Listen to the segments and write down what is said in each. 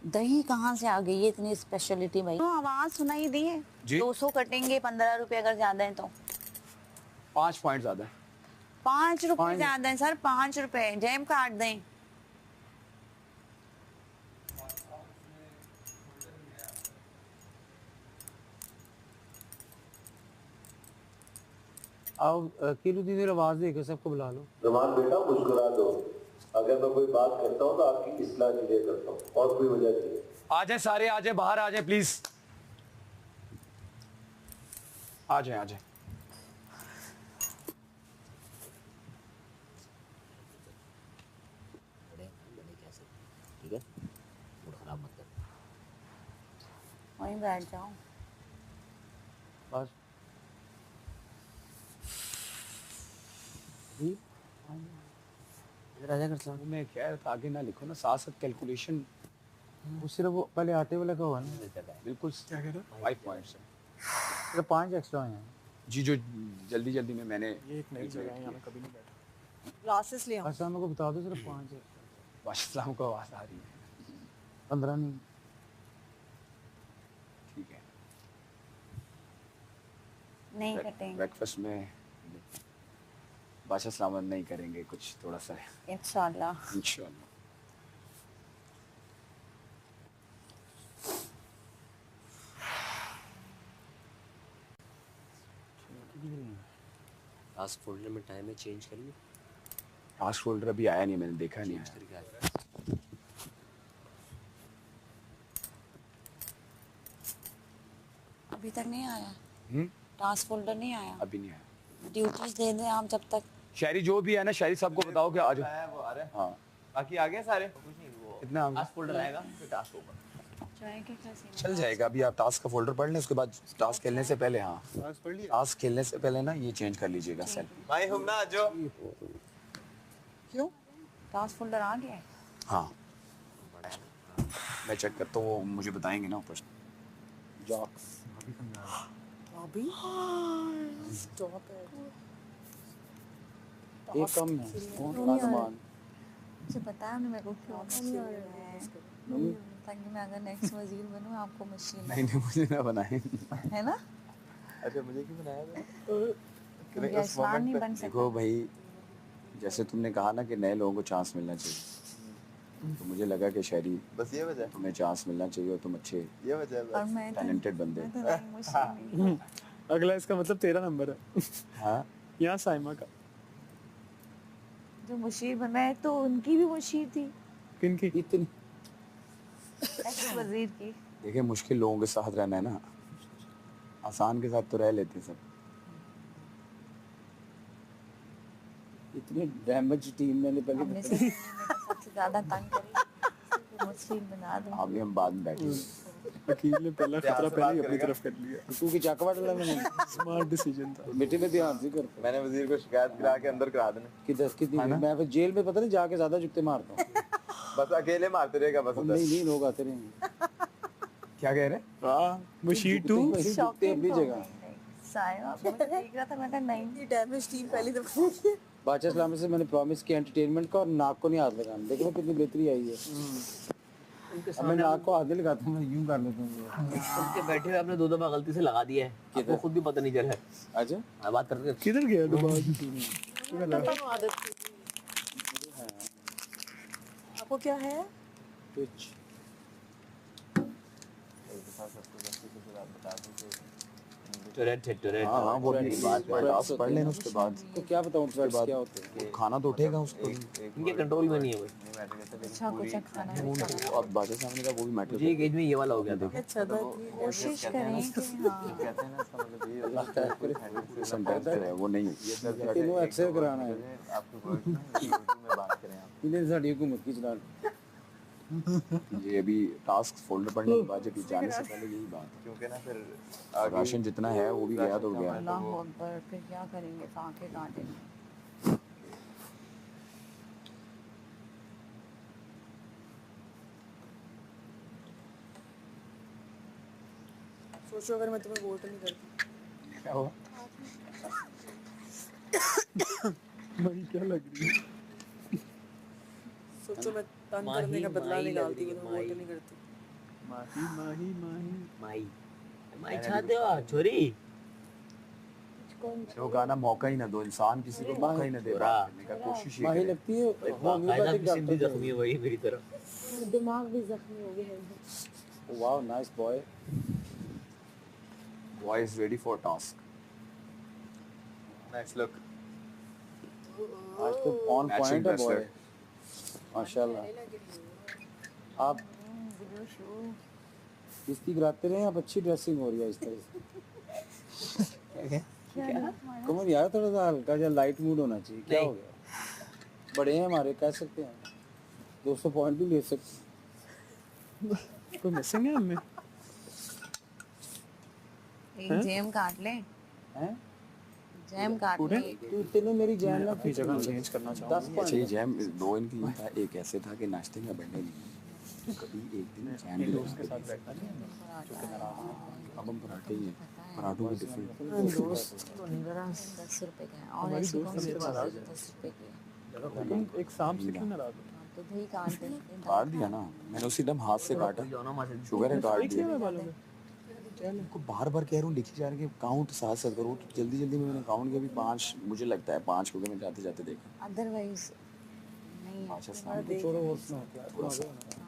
दही कहाँ से आ गई है इतनी स्पेशलिटी भाई? तो आवाज सुनाई दी है। 200 कटेंगे 15 रुपए अगर ज्यादा है तो। 5 पॉइंट ज्यादा है। 5 रुपए ज्यादा है सर, 5 रुपए जेब काट दें। आओ कीरू दीदी आवाज देकर सबको बुला लो। रुमान बेटा मुस्कुरा दो। अगर मैं कोई बात करता हूँ तो आपकी इस्लाह के लिए करता हूँ, और कोई वजह नहीं है। आ जाए सारे, आ जाए, बाहर आ जाए प्लीज। आ जाए, आ जाए। ठीक है, मूड खराब मत कर। वहीं बैठ जाओ बस राजा कर सकता मैं क्या आगे ना लिखो ना, साथ साथ कैलकुलेशन। वो सिर्फ वो पहले आटे वाला का हुआ ना। बिल्कुल क्या कह रहे हो? 5 पॉइंट्स है। सिर्फ 5 एक्स्ट्रा हैं जी, जो जल्दी जल्दी में मैंने ये एक नई जगह है, यहाँ मैं कभी नहीं बैठा। ग्लासेस ले आओ। अच्छा मेरे को बता दो सिर्फ 5 है। वाशिस्लाम को आवाज आ रही है। 15 नहीं। ठीक है, नहीं कटेंगे ब्रेकफास्ट में बादशाह सलामत नहीं करेंगे, कुछ थोड़ा सा इंशाल्लाह। इंशाल्लाह। टास्क फोल्डर में टाइम है, चेंज करिए। टास्क फोल्डर अभी आया नहीं, मैंने देखा नहीं चेंज है। करके आया। अभी तक नहीं आया। टास्क फोल्डर नहीं आया, अभी नहीं आया। ड्यूटीज दे दें आप जब तक। शायरी जो भी है ना, शायरी साहब को बताओ कि आ जाओ। वो आ रहे हैं। हाँ, बाकी आ गए सारे, कुछ नहीं, वो इतना टास्क फोल्डर आएगा फिर टास्क होगा। चल जाएगा। अभी आप टास्क का फोल्डर पढ़ लें, उसके बाद टास्क खेलने से पहले, हाँ टास्क खेलने से पहले ना ये चेंज कर लीजिएगा सेल। भाई हम ना जो क्यों टास्क फोल्डर आ गया है? हाँ, मैं चेक करता हूँ, वो मुझे बताएंगे ना ऊपर। जॉक्स अभी स्टॉप है। एक कम है। कौन सा सामान? मुझे पता है मेरे को क्यों नहीं आ रहा है, ताकि मैं अगर नेक्स्ट वजीर बनूं आपको मशीन नहीं नहीं, मुझे ना बनाए। है ना। अच्छा मुझे क्यों बनाया था? क्योंकि आसमान नहीं बन सकता। देखो भाई, जैसे तुमने कहा ना कि नए लोगों को चांस मिलना चाहिए, तो मुझे लगा कि शायरी बस ये वजह, तुम्हें चांस मिलना चाहिए और तुम अच्छे ये वजह है और बस। मैं टैलेंटेड बंदे। तो नहीं, मशीन नहीं। अगला इसका मतलब 13 नंबर है। हाँ, यहाँ साइमा का। जो मुशीर बनाए तो उनकी भी मुशीर थी, किनकी? इतनी एक्स वजीर की। देखिए मुश्किल लोगों के साथ रहना है ना, आसान के साथ तो रह लेते हैं सब। इतनी डैमेज टीम मैंने हमने पहले से सबसे ज्यादा तंग करी, मुशीर बना दो। अभी हम बाद में बैठे। वकील ने पहला खतरा पहले ही अपनी तरफ कर लिया। तू की चाकवा डाला मैंने। स्मार्ट डिसीजन था। बेटे ने ध्यान से कर। मैंने वजीर को शिकायत करा के अंदर करा देना। कि 10 कितनी मैं फिर जेल में पता नहीं जाके ज्यादा जुत्ते मारता हूँ। बस अकेले मारते रहेगा बस उधर। नहीं नहीं, लोग आते रहेंगे। क्या कह रहे? हाँ, मशीन 2 जुत्ते अपनी जगह। साइमा मुझे देख रहा था, मैं कहा नहीं। ये डैमेज टीम पहली दफा। बादशाह सलाम से मैंने प्रॉमिस किया एंटरटेनमेंट का, और नाक को नहीं हाथ लगाना। देखो कितनी बेहतरी आई है। अब मैं नाक को हाथ नहीं लगाता हूँ, मैं यूं कर लेता हूँ। उनके बैठे हुए आपने 2 दफा गलती से लगा दिया है, आपको खुद भी पता नहीं चला है। अच्छा हाँ, बात करते किधर गया दिमाग? आपको क्या है? कुछ टोरेट है, टोरेट। हाँ हाँ, वो भी बात टास्क पढ़ लेना, उसके बाद तो क्या बताऊँ उसके बाद क्या होता है? खाना तो उठेगा उसको। इनके कंट्रोल में नहीं है वो। अच्छा कुछ खाना है। वो अब बादशाह साहब ने कहा वो भी मैटर। मुझे एक एज में ये वाला हो गया था। अच्छा था। कोशिश करें कि हाँ कहते हैं ना, इसका मतलब ये होता है समटाइम्स वो नहीं। इन्हों एक्सेप्ट कराना है। आपको कोई में बात करें आप। इन्हें साड़ी हुकूमत की चला। ये अभी टास्क फोल्डर पढ़ने के बाद जब जाने से पहले यही बात है, क्योंकि ना फिर राशन जितना है वो भी गया तो गया। अल्लाह अकबर, फिर क्या करेंगे? आंखें काटेंगे। सोचो अगर मैं तुम्हें वोट नहीं करती। क्या हुआ? भाई क्या लग रही है? सोचो मैं तंग करने का बदला निकालती हूँ, वोट नहीं करती। माही माही माही माई माई छाते हो छोरी वो गाना मौका ही ना दो, इंसान किसी को मौका ही ना दे बात करने का, कोशिश ही माही करे। लगती है कायनात होम्योपैथिक भी सिंधी डॉक्टर जख्मी है वही मेरी तरह दिमाग भी जख्मी हो गया है। Wow nice boy Boy is ready for task. Nice look. आज तो ऑन Matching पॉइंट है बॉय bracelet. माशाल्लाह। आप किसकी गिराते रहे, आप अच्छी ड्रेसिंग हो रही है इस तरह से। कमर यार थोड़ा सा हल्का या लाइट मूड होना चाहिए, क्या हो गया? बड़े हैं हमारे, कह सकते हैं 200 पॉइंट भी ले सकते। कोई मिसिंग है हमें एक जेम काट ले, हैं जेम काट पूरे? ले। तू तेने मेरी जान ना अपनी जगह चेंज करना 10 चाहूँगा अच्छा ये पॉइंट जैम दो इनकी ये था, एक ऐसे था कि नाश्ते में बैठे नहीं, कभी एक दिन जैम भी दोस्त के लगा साथ बैठना नहीं अब हम पराठे ही हैं, पराठों की डिफरेंट। दोस्त तो नहीं बड़ा 10 रुपए का है, और ऐसी कौन सी चीज़ है 10 रुपए की है? तुम एक सांप से क्यों नाराज हो हाँ, तो दही काट दे, काट दिया ना मैंने, उसी दम हाथ से काटा, शुगर है काट दिया। मैं मालूम है उनको बार बार कह रहा हूँ लिखी जा रही है कि काउंट साथ साथ करो, तो जल्दी जल्दी में मैंने काउंट किया, अभी 5 मुझे लगता है 5 क्योंकि मैं जाते जाते देखा अदरवाइज नहीं है। अच्छा सामने तो छोड़ो और सुना क्या थोड़ा सा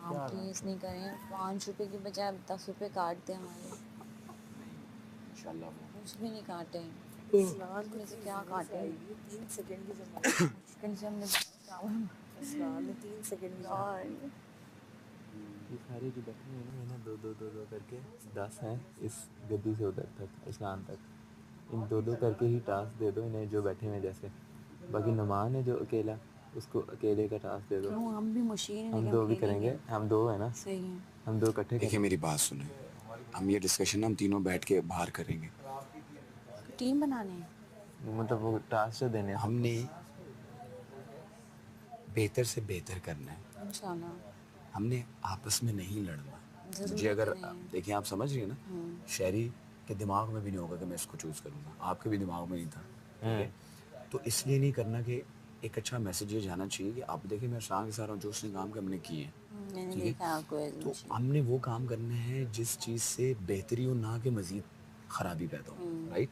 आप प्लीज नहीं करें, 5 रुपए की बजाय 10 रुपए काट दें हमारे। इंशाल्लाह वो कुछ भी नहीं काटे, इस्लाम में से क्या काटे? 3 सेकंड की जमानत। मुश्किल से हमने चावल इस्लाम में 3 सेकंड की जमानत। ये सारे जो बैठे हैं ना इन्हें दो करके 10 हैं इस गद्दी से उधर तक इस्लाम तक, इन दो करके ही टास्क दे दो इन्हें जो बैठे हुए जैसे, बाकी नुमान है जो अकेला उसको अकेले का टास्क दे दो। क्यों, हम भी मशीन हम 2 भी करेंगे, हम 2 है ना, सही है। हम 2 इकट्ठे देखिए मेरी बात सुने, हम ये डिस्कशन हम तीनों बैठ के बाहर करेंगे। टीम बनाने हैं, करेंगे, मतलब वो टास्क जो देने हैं। हमने बेहतर से बेहतर करना है, इंशाल्लाह। हमने आपस में नहीं लड़ना। ज़रूरी मुझे अगर नहीं है। देखिए आप समझ रही है ना, शहरी के दिमाग में भी नहीं होगा कि मैं इसको चूज़ करूँगा, आपके भी दिमाग में नहीं था, ठीक है? तो इसलिए नहीं करना कि एक अच्छा मैसेज ये जाना चाहिए कि आप देखिए मैं शाह के साथ हूँ, जो उसने काम के हमने किए हैं, मैंने ठीक है? देखा आपको ऐसे तो मशीन। हमने वो काम करने हैं जिस चीज़ से बेहतरी हो, ना कि मज़ीद ख़राबी पैदा हो, राइट?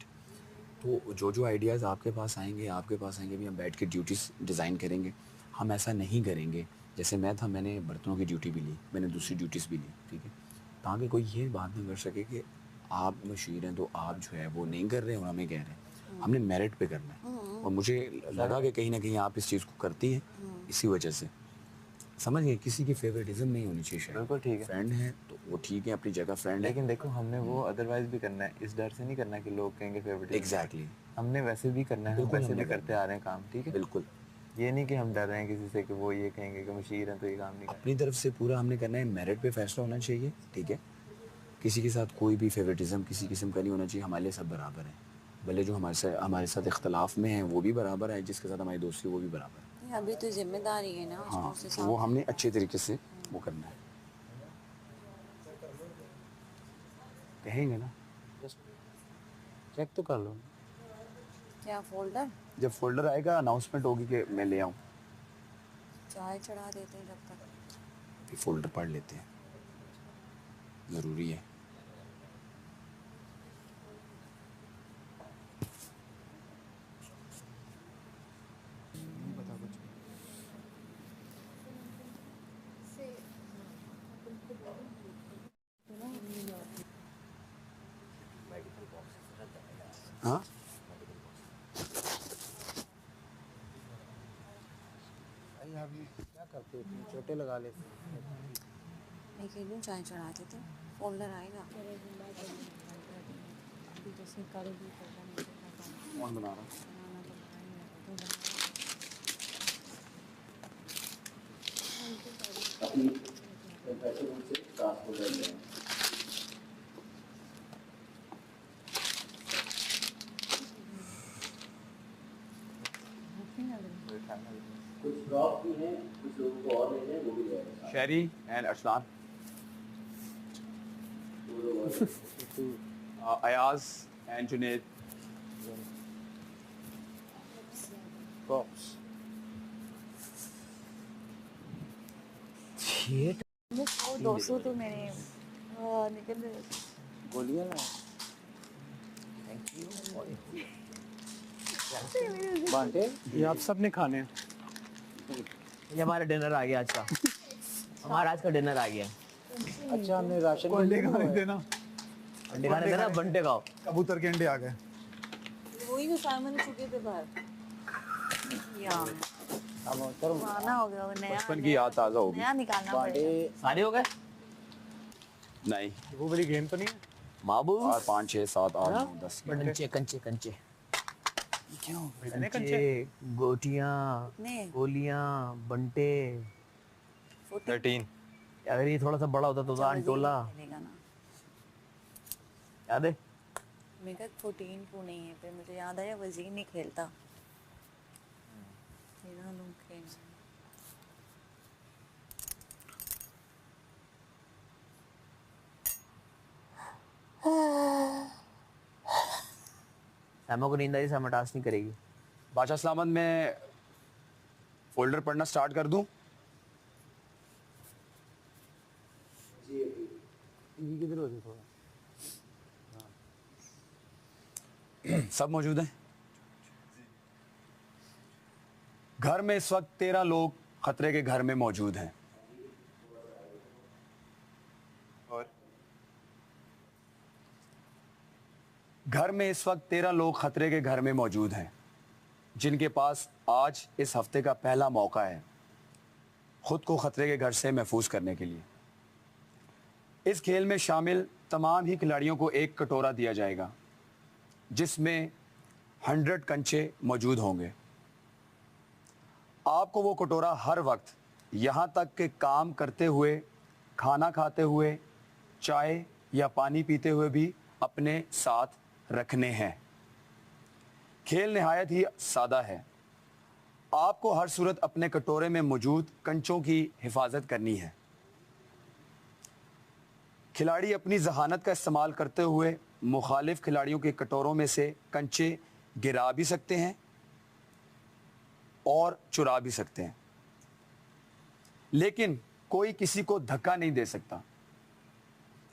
तो जो आइडियाज़ आपके पास आएंगे भी हम बैठ के ड्यूटीज़ डिज़ाइन करेंगे। हम ऐसा नहीं करेंगे जैसे मैं था, मैंने बर्तनों की ड्यूटी भी ली, मैंने दूसरी ड्यूटीज़ भी ली, ठीक है? ताकि कोई ये बात ना कर सके कि आप मशीर हैं तो आप जो है वो नहीं कर रहे हैं और हमें कह रहे हैं। हमने मेरिट पे करना है, और मुझे लगा कि कहीं ना कहीं आप इस चीज़ को करती हैं, इसी वजह से समझ गए, किसी की फेवरेटिज्म नहीं होनी चाहिए शायद। बिल्कुल ठीक है। फ्रेंड है तो वो ठीक है, अपनी जगह फ्रेंड है। लेकिन देखो हमने वो अदरवाइज भी करना है, इस डर से नहीं करना कि लोग कहेंगे फेवरेट। एग्जैक्टली, हमने वैसे भी करना है, हम बिल्कुल वैसे भी हमने करते आ रहे हैं काम, ठीक है? बिल्कुल ये नहीं कि हम डर रहे हैं किसी से कि वो ये कहेंगे कि मशीर हैं तो ये काम नहीं करें। अपनी तरफ से पूरा हमने करना है, मेरिट पे फैसला होना चाहिए, ठीक है? किसी के साथ कोई भी फेवरेटिज्म किसी किस्म का नहीं होना चाहिए, हमारे लिए सब बराबर हैं, भले जो हमारे साथ इख्तलाफ में हैं वो भी बराबर है, जिसके साथ हमारी दोस्ती है वो भी बराबर है। ये अभी तो जिम्मेदारी है ना, हाँ, उसको तो वो हमने अच्छे तरीके से वो करना है, कहेंगे ना। चेक तो कर लो। क्या फोल्डर जब फोल्डर आएगा अनाउंसमेंट होगी कि मैं ले आऊँ, चाय चढ़ा देते हैं जब तक। फिर फोल्डर पढ़ लेते हैं, ज़रूरी है। हाँ भाई आप ये क्या करते हो, इतने छोटे लगा लेते हो। मैं कह रही हूँ चाय चढ़ा देते हैं, फोल्डर आएगा। अभी जैसे कल भी कौन बना रहा है? कुछ ड्रॉप भी हैं, कुछ लोगों को और लेने हैं, वो भी ले आएंगे। शहरी and Arsalan, Ayaz and Junaid. Props वो 200 तो मेरे हाँ निकल रहे गोलियां ना बांटे ये आप सब ने खाने हैं। ये हमारा डिनर आ गया आज का। हमारा आज का डिनर आ गया। अच्छा हमने राशन में अंडे खाने देना, अंडे खाने देना, बंटे खाओ। कबूतर के अंडे आ गए। वही जो सामान छुके थे बाहर यहाँ अब करो पुराना हो गया वो नया बचपन की याद ताज़ा होगी। नया निकालना बांटे पड़ेगा सारे हो गए नहीं, वो वाली गेम तो नहीं है। माबू। और 5 6 7 8 9 10 कंचे कंचे कंचे इतने कंचे, गोटियां, कितने गोलियां, बंटे। 13 अगर ये थोड़ा सा बड़ा होता तो आन टोला खेलेगा ना याद है। मेरा 14 क्यों नहीं है? फिर मुझे याद आया वजीर नहीं खेलता। मेरा लोग खेल सैमा को नींद आई, सैमा टास्क नहीं करेगी। बादशाह सलामत मैं फोल्डर पढ़ना स्टार्ट कर दूं? ये किधर हो थोड़ा सब मौजूद हैं? घर में इस वक्त 13 लोग खतरे के घर में मौजूद हैं। और घर में इस वक्त 13 लोग खतरे के घर में मौजूद हैं, जिनके पास आज इस हफ्ते का पहला मौका है खुद को खतरे के घर से महफूज करने के लिए। इस खेल में शामिल तमाम ही खिलाड़ियों को एक कटोरा दिया जाएगा जिसमें 100 कंचे मौजूद होंगे। आपको वो कटोरा हर वक्त यहाँ तक कि काम करते हुए, खाना खाते हुए, चाय या पानी पीते हुए भी अपने साथ रखने हैं। खेल निहायत ही सादा है। आपको हर सूरत अपने कटोरे में मौजूद कंचों की हिफाजत करनी है। खिलाड़ी अपनी जहानत का इस्तेमाल करते हुए मुखालिफ खिलाड़ियों के कटोरों में से कंचे गिरा भी सकते हैं और चुरा भी सकते हैं, लेकिन कोई किसी को धक्का नहीं दे सकता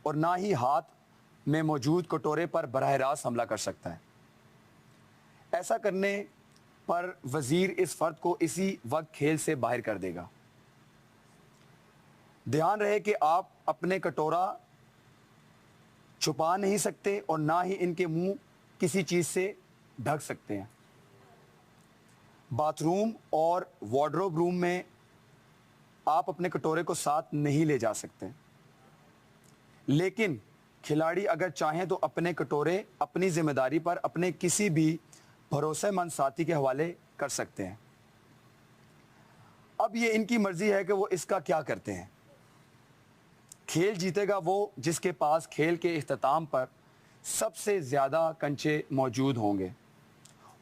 और ना ही हाथ में मौजूद कटोरे पर बराह रास्त हमला कर सकता है। ऐसा करने पर वजीर इस फर्द को इसी वक्त खेल से बाहर कर देगा। ध्यान रहे कि आप अपने कटोरा छुपा नहीं सकते और ना ही इनके मुंह किसी चीज से ढक सकते हैं। बाथरूम और वार्डरोब रूम में आप अपने कटोरे को साथ नहीं ले जा सकते, लेकिन खिलाड़ी अगर चाहें तो अपने कटोरे अपनी जिम्मेदारी पर अपने किसी भी भरोसेमंद साथी के हवाले कर सकते हैं। अब ये इनकी मर्जी है कि वो इसका क्या करते हैं। खेल जीतेगा वो जिसके पास खेल के इख्तिताम पर सबसे ज़्यादा कंचे मौजूद होंगे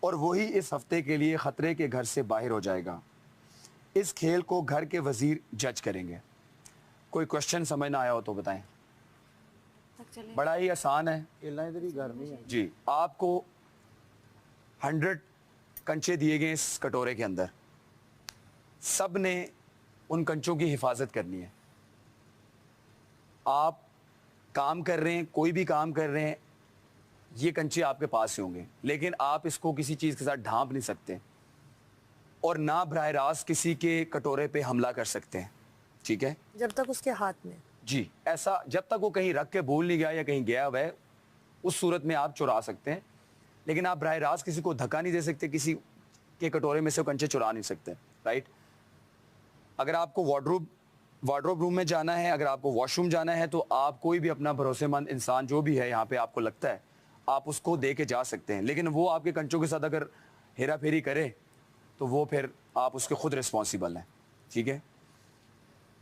और वही इस हफ्ते के लिए ख़तरे के घर से बाहर हो जाएगा। इस खेल को घर के वजीर जज करेंगे। कोई क्वेश्चन समझ ना आया हो तो बताएं। तक चले बड़ा ही आसान है खेलना इधर ही घर में ही है। जी। आपको 100 कंचे दिए गए इस कटोरे के अंदर। सब ने उन कंचों की हिफाजत करनी है। आप काम कर रहे हैं, कोई भी काम कर रहे हैं, ये कंचे आपके पास ही होंगे, लेकिन आप इसको किसी चीज़ के साथ ढांप नहीं सकते और ना बराह रास्त किसी के कटोरे पे हमला कर सकते हैं। ठीक है जब तक उसके हाथ में। जी। ऐसा जब तक वो कहीं रख के भूल नहीं गया या कहीं गया हुआ है, उस सूरत में आप चुरा सकते हैं, लेकिन आप बराह रास्त किसी को धक्का नहीं दे सकते, किसी के कटोरे में से वो कंचे चुरा नहीं सकते। राइट। अगर आपको वार्डरोब रूम में जाना है, अगर आपको वॉशरूम जाना है, तो आप कोई भी अपना भरोसेमंद इंसान जो भी है यहाँ पे आपको लगता है, आप उसको दे के जा सकते हैं, लेकिन वो आपके कंचों के साथ अगर हेरा फेरी करे तो वो फिर आप उसके खुद रिस्पॉन्सिबल हैं। ठीक है।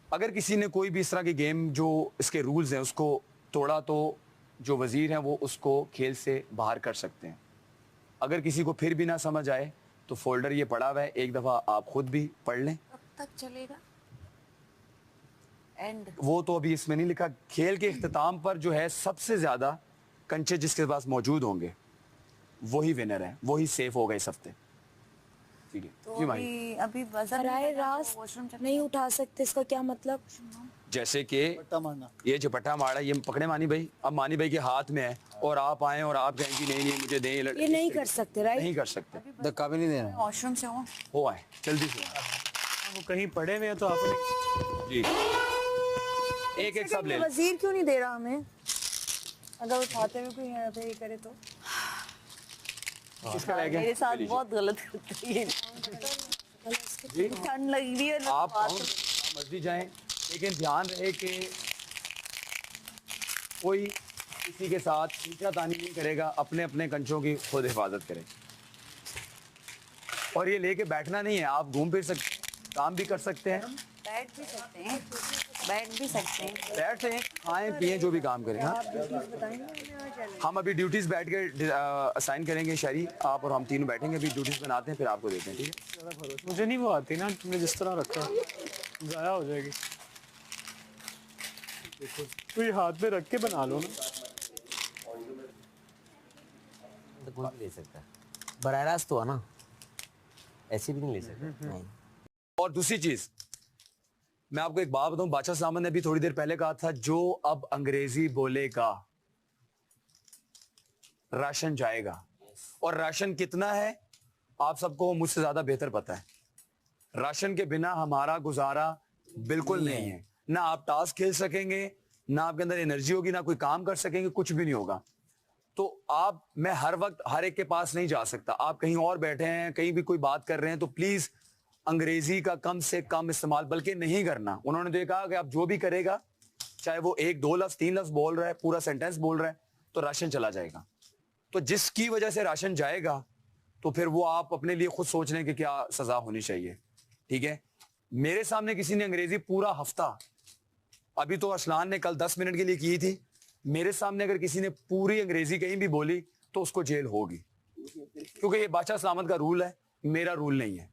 अगर किसी ने कोई भी इस तरह की गेम जो इसके रूल्स हैं उसको तोड़ा तो जो वजीर हैं वो उसको खेल से बाहर कर सकते हैं। अगर किसी को फिर भी ना समझ आए तो फोल्डर ये पड़ा हुआ है, एक दफ़ा आप खुद भी पढ़ लें। कब तक चलेगा? एंड वो तो अभी इसमें नहीं लिखा। खेल के इख्तिताम पर जो है सबसे ज़्यादा कंचे जिसके पास मौजूद होंगे वही विनर है, वही सेफ होगा इस हफ्ते। ठीक है तो जी माही। अभी बजर बराह रास्त नहीं उठा सकते, इसका क्या मतलब? जैसे कि पट्टा मारना। ये झपट्टा मारा, ये पकड़े मानी भाई, अब मानी भाई के हाथ में है और आप आए और आप कहें कि नहीं नहीं मुझे दें, ये नहीं कर सकते, राइट? नहीं कर सकते। धक्का भी नहीं देना। वॉशरूम से हूँ। हो आए जल्दी से वो कहीं पड़े हुए हैं तो आपने जी, एक एक सब ले लें। वजीर क्यों नहीं दे रहा हमें? अगर उठाते हुए कोई यहाँ पे ये करे तो किसका रह गया? मेरे साथ बहुत गलत करती है। ठंड लग रही है। आप मस्जिद जाएं, लेकिन ध्यान रहे कि कोई किसी के साथ तानी नहीं करेगा, अपने अपने कंचों की खुद हिफाजत करें। और ये लेके बैठना नहीं है, आप घूम फिर सकते हैं, काम भी कर सकते हैं, बैठ भी सकते हैं, बैठ भी सकते हैं। बैठे खाएं पिएं जो भी काम करें। हाँ, हम अभी ड्यूटीज बैठ के असाइन करेंगे, शरी आप और हम तीनों बैठेंगे, अभी ड्यूटीज बनाते हैं फिर आपको देते हैं, ठीक है? मुझे नहीं वो आती ना, तुमने जिस तरह रखा ज़ाया हो जाएगी। तो ये हाथ में रख के बना लो ना। तो कोई भी ले सकता है, बराह रास्त तो है ना, ऐसे भी नहीं ले सकता। नहीं। और दूसरी चीज मैं आपको एक बात बताऊं, बादशाह सामन ने भी थोड़ी देर पहले कहा था, जो अब अंग्रेजी बोलेगा राशन जाएगा। और राशन कितना है आप सबको मुझसे ज्यादा बेहतर पता है। राशन के बिना हमारा गुजारा बिल्कुल नहीं है। ना आप टास्क खेल सकेंगे, ना आपके अंदर एनर्जी होगी, ना कोई काम कर सकेंगे, कुछ भी नहीं होगा। तो मैं हर वक्त हर एक के पास नहीं जा सकता। आप कहीं और बैठे हैं, कहीं भी कोई बात कर रहे हैं, तो प्लीज अंग्रेजी का कम से कम इस्तेमाल बल्कि नहीं करना। उन्होंने तो कहा कि आप जो भी करेगा, चाहे वो 1 2 लफ्ज 3 लफ्ज बोल रहा है, पूरा सेंटेंस बोल रहा है, तो राशन चला जाएगा। तो जिसकी वजह से राशन जाएगा, तो फिर वो आप अपने लिए खुद सोच लें कि क्या सजा होनी चाहिए, ठीक है? मेरे सामने किसी ने अंग्रेजी पूरा हफ्ता, अभी तो असलान ने कल 10 मिनट के लिए की थी, मेरे सामने अगर किसी ने पूरी अंग्रेजी कहीं भी बोली तो उसको जेल होगी, क्योंकि ये बादशाह सलामत का रूल है, मेरा रूल नहीं है।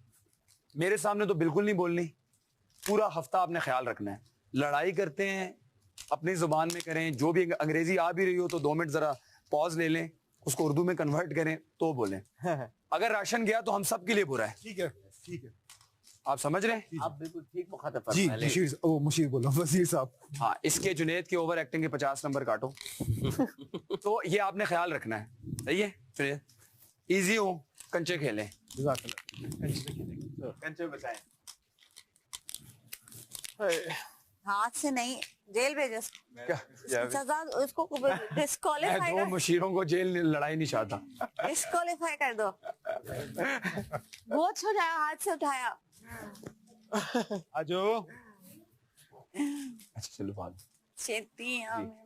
मेरे सामने तो बिल्कुल नहीं बोलनी, पूरा हफ्ता आपने ख्याल रखना है। लड़ाई करते हैं अपनी जुबान में करें, जो भी अंग्रेजी आ भी रही हो तो 2 मिनट जरा पॉज ले लें, उसको उर्दू में कन्वर्ट करें तो बोलें। अगर राशन गया तो हम सब के लिए बुरा है। ठीक है, ठीक है, आप समझ रहे हैं? आप बिल्कुल ठीक मुखातब जी फरमा रहे हैं। मुशीर बोलो, वजीर साहब। हाँ, इसके जुनेद के ओवर एक्टिंग के 50 नंबर काटो। तो ये आपने ख्याल रखना है, सही है? चलिए इजी हो, कंचे खेलें, कंचे बचाएं। हाथ से नहीं, जेल भेजो। क्या सजा उसको मैं डिस्क्वालीफाई 2 मुशीरों को जेल लड़ाई नहीं चाहता। डिस्क्वालीफाई कर दो। बहुत उठाया, हाथ से उठाया। आजो अच्छा चलो बात चेती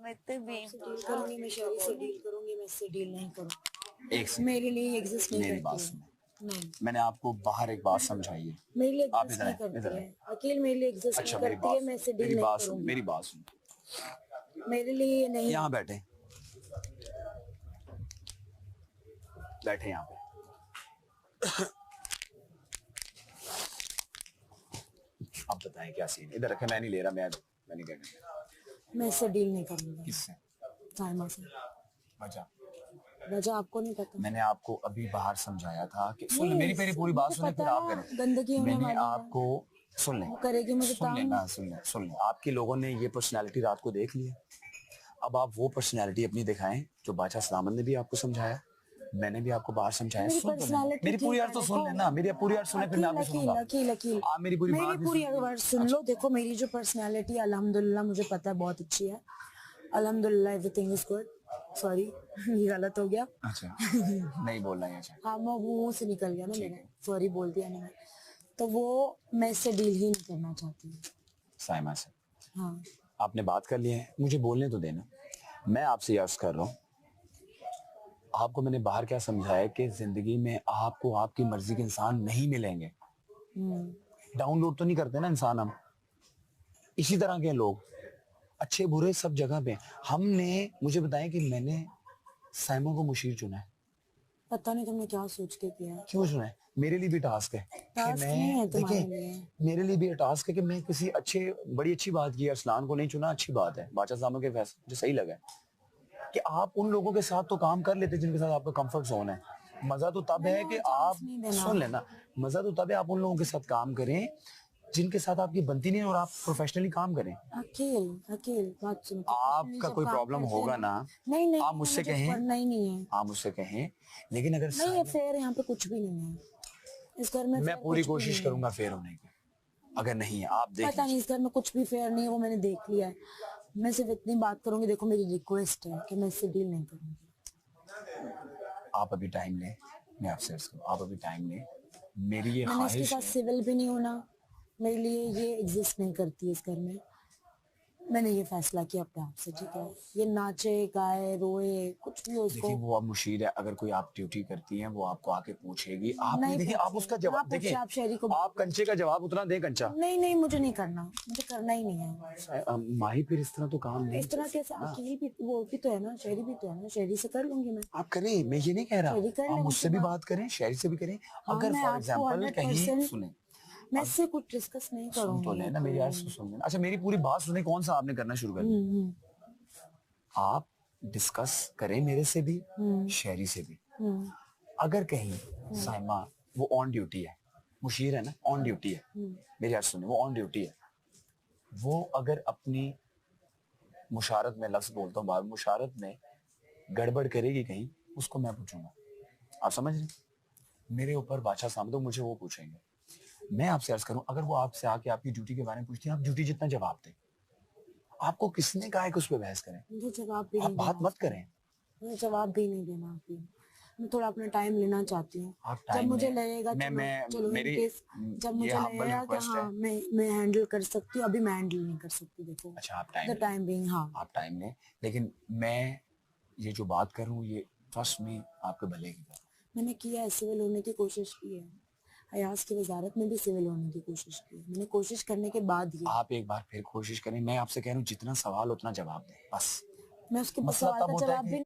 मैं तो भी करूंगी, मैं शरी से डील करूंगी, मैं इससे डील नहीं करूंगी। एक मेरे लिए एग्जिस्ट नहीं मेरी बात करती है। सुनो, नहीं, मैंने आपको बाहर एक बात समझाई है। मेरे लिए आप एग्जिस्ट इधर नहीं आए, इधर करती आए। है। अकेले मेरे लिए एग्जिस्ट अच्छा नहीं मेरी करती है, मैं इससे डील मेरी नहीं बात सुन, करूंगी। मेरी बात सुन, मेरे लिए ये नहीं। यहाँ बैठे बैठे यहाँ पे। आप बताएं क्या सीन, इधर रखे, मैं नहीं ले रहा, मैं नहीं कहना। मैं इससे डील नहीं करूंगी। किससे? साइमा से। वजह वजह आपको नहीं पता। मैंने आपको अभी बाहर समझाया था कि सुन ले, नहीं, मेरी पूरी बात मुझे सुने फिर पता आप है, करें। गंदगी होने मैंने वाली है। आपको सुन ले, वो करेगी मुझे सुन काम। लेना, सुन ले, आपके लोगों ने ये पर्सनालिटी रात को देख ली है। अब आप वो पर्सनालिटी अपनी दिखाएं जो बादशाह सलामत ने भी आपको समझाया, मैंने भी आपको बाहर समझाया। मेरी सुन तो personality मेरी पूरी ठीक यार है, तो सुन देखो। लेना, मेरी पूरी यार सुने फिर मैं आपको सुनूंगा। लकील आप मेरी पूरी बात भी पूरी सुन लो। बात सुन लो। देखो मेरी जो पर्सनालिटी अल्हम्दुलिल्लाह मुझे पता है बहुत अच्छी है। अल्हम्दुलिल्लाह एवरीथिंग इज गुड। सॉरी ये गलत हो गया। अच्छा नहीं बोलना है। अच्छा हाँ मैं मुंह से निकल गया ना, मैंने सॉरी बोल दिया मैंने। तो वो मैं इससे डील ही नहीं करना चाहती। साइमा से हाँ आपने बात कर ली है, मुझे बोलने तो देना। मैं आपसे अर्ज कर रहा हूँ, आपको मैंने बाहर क्या समझाया कि जिंदगी में आपको आपकी मर्जी के इंसान नहीं मिलेंगे। डाउनलोड तो नहीं करते ना इंसान हम, इसी तरह के लोग अच्छे बुरे सब जगह पे। हमने मुझे बताया कि मैंने साइमो को मुशीर चुना है। पता नहीं तुमने क्या सोच के किया है। क्यों चुना है? मेरे लिए भी टास्क है कि टास्क नहीं है मैं तुम्हारे देखिए, लिए। मेरे लिए भी टास्क है कि मैं किसी अच्छे, बड़ी अच्छी बात की। अरसलान को नहीं चुना, अच्छी बात है। बादशाह सामो के फैसले मुझे सही लगा कि आप उन लोगों के साथ तो काम कर लेते जिनके साथ आपका कंफर्ट जोन है। मजा तो तब है कि आप सुन लेना, मजा तो तब है आप उन लोगों के साथ काम करें जिनके साथ आपकी बनती नहीं है और आप प्रोफेशनली काम करें। अकेल बात सुनो। आपका कोई प्रॉब्लम होगा ना, नहीं आप मुझसे मुझे कहें, करना ही नहीं है। आप मुझसे कहें, लेकिन अगर नहीं फेयर यहाँ पे कुछ भी नहीं है इस घर में। मैं पूरी कोशिश करूंगा फेयर होने की, अगर नहीं है आप देख पता नहीं इस घर में कुछ भी फेयर नहीं है, वो मैंने देख लिया है। मैं सिर्फ इतनी बात करूंगी, देखो मेरी रिक्वेस्ट है कि मैं इससे डील नहीं करूंगी। आप अभी टाइम लें, मैं आपसे अर्ज करूं, आप अभी टाइम लें। मेरी ये मैंने इसके ख्वाहिश साथ है, सिविल भी नहीं होना, मेरे लिए ये एग्जिस्ट नहीं करती है इस घर में। मैंने ये फैसला किया अपने आप से, ठीक है। ये नाचे गाए रोए कुछ भी हो उसको। देखिए वो अब मुशीर है, अगर कोई आप ड्यूटी करती हैं वो आपको आके पूछेगी, आप नहीं देखिए आप उसका जवाब देखिए, आप शहरी को आप कंचे का जवाब उतना दें कंचा। नहीं मुझे नहीं करना, मुझे करना ही नहीं है। माही फिर इस तरह तो काम नहीं, इस तरह कैसे अकेली भी वो भी तो है ना, शहरी भी तो है ना, शहरी से कर लूंगी मैं। आप करें, मैं ये नहीं कह रहा, शहरी कर आप ले मुझसे भी बात करें, शहरी से भी करें। अगर मैं फॉर आपको एग्जांपल कहीं 100% सुने, मैं इससे कुछ डिस्कस नहीं सुन करूंगी। तो लेना मेरी यार, सुन लेना। अच्छा मेरी पूरी बात सुने, कौन सा आपने करना शुरू कर दिया। आप डिस्कस करें मेरे से भी, शहरी से भी। अगर कहीं साइमा वो ऑन ड्यूटी है, मुशीर है ना ऑन ड्यूटी है, मेरी यार सुने, वो ऑन ड्यूटी है, वो अगर अपनी मुशारत में, लफ्ज बोलता हूँ बार, मुशारत में गड़बड़ करेगी कहीं, उसको मैं पूछूंगा। आप समझ रहे, मेरे ऊपर बादशाह साहब तो मुझे वो पूछेंगे। मैं आपसे अर्ज करूं, अगर वो आपसे आके आपकी ड्यूटी के बारे में पूछती है, आप ड्यूटी जितना जवाब दें। आपको किसने कहा है कि उस पर बहस करें? मुझे जवाब भी आप नहीं बात देना, मत करें, मुझे जवाब भी नहीं देना अभी। मैं थोड़ा अपना टाइम लेना चाहती हूँ। आप जब टाइम मुझे लें। लगेगा चलो मेरी in case, जब ये मुझे हम्बल लगेगा कि रिक्वेस्ट हाँ है। मैं हैंडल कर सकती हूँ, अभी मैं हैंडल नहीं कर सकती। देखो अच्छा आप टाइम द टाइम बीइंग, हाँ आप टाइम लें, लेकिन मैं ये जो बात कर रहा हूँ ये ट्रस्ट में आपके भले की बात। मैंने किया है, सिविल होने की कोशिश की है। अयाज की वजारत में भी सिविल होने की कोशिश की है मैंने। कोशिश करने के बाद ही आप एक बार फिर कोशिश करें। मैं आपसे कह रहा हूँ जितना सवाल उतना जवाब दें बस। मैं उसके मसला सवाल तब का होता है जवाब कि भी